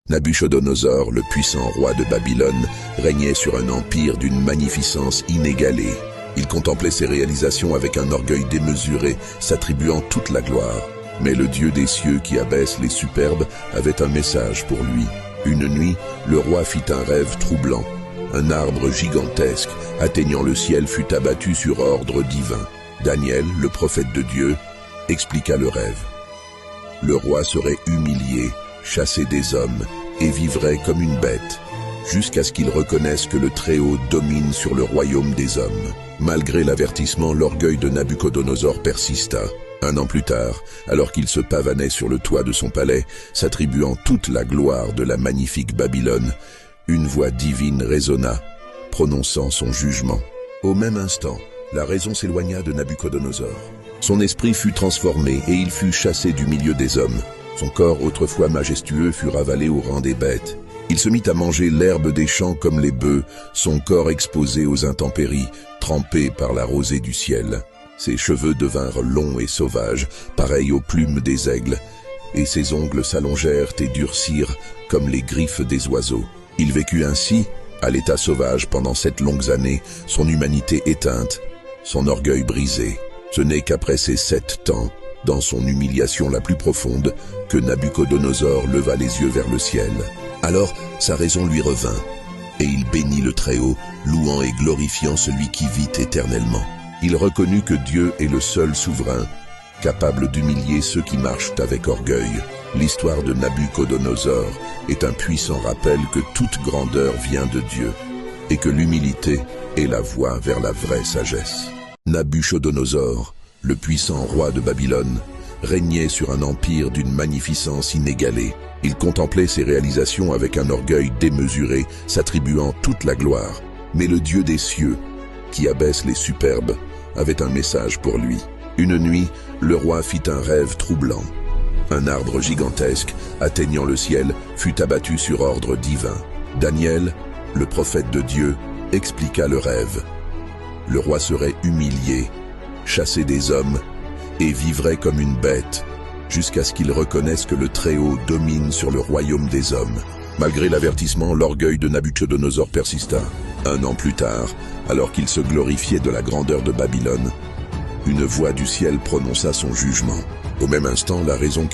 Nabuchodonosor, le puissant roi de Babylone, régnait sur un empire d'une magnificence inégalée. Il contemplait ses réalisations avec un orgueil démesuré, s'attribuant toute la gloire. Mais le Dieu des cieux qui abaisse les superbes avait un message pour lui. Une nuit, le roi fit un rêve troublant. Un arbre gigantesque, atteignant le ciel, fut abattu sur ordre divin. Daniel, le prophète de Dieu, expliqua le rêve. Le roi serait humilié, chassé des hommes, et vivrait comme une bête, jusqu'à ce qu'il reconnaisse que le Très-Haut domine sur le royaume des hommes. Malgré l'avertissement, l'orgueil de Nabuchodonosor persista. Un an plus tard, alors qu'il se pavanait sur le toit de son palais, s'attribuant toute la gloire de la magnifique Babylone, une voix divine résonna, prononçant son jugement. Au même instant, la raison s'éloigna de Nabuchodonosor. Son esprit fut transformé et il fut chassé du milieu des hommes. Son corps, autrefois majestueux, fut ravalé au rang des bêtes. Il se mit à manger l'herbe des champs comme les bœufs, son corps exposé aux intempéries, trempé par la rosée du ciel. Ses cheveux devinrent longs et sauvages, pareils aux plumes des aigles, et ses ongles s'allongèrent et durcirent comme les griffes des oiseaux. Il vécut ainsi, à l'état sauvage pendant 7 longues années, son humanité éteinte, son orgueil brisé. Ce n'est qu'après ces 7 temps, dans son humiliation la plus profonde, que Nabuchodonosor leva les yeux vers le ciel. Alors sa raison lui revint, et il bénit le Très-Haut, louant et glorifiant celui qui vit éternellement. Il reconnut que Dieu est le seul souverain, capable d'humilier ceux qui marchent avec orgueil. L'histoire de Nabuchodonosor est un puissant rappel que toute grandeur vient de Dieu, et que l'humilité est la voie vers la vraie sagesse. Nabuchodonosor, le puissant roi de Babylone, régnait sur un empire d'une magnificence inégalée. Il contemplait ses réalisations avec un orgueil démesuré, s'attribuant toute la gloire. Mais le Dieu des cieux, qui abaisse les superbes, avait un message pour lui. Une nuit, le roi fit un rêve troublant. Un arbre gigantesque, atteignant le ciel, fut abattu sur ordre divin. Daniel, le prophète de Dieu, expliqua le rêve. Le roi serait humilié, chassé des hommes, et vivrait comme une bête, jusqu'à ce qu'il reconnaisse que le Très-Haut domine sur le royaume des hommes. Malgré l'avertissement, l'orgueil de Nabuchodonosor persista. Un an plus tard, alors qu'il se glorifiait de la grandeur de Babylone, une voix du ciel prononça son jugement. Au même instant, la raison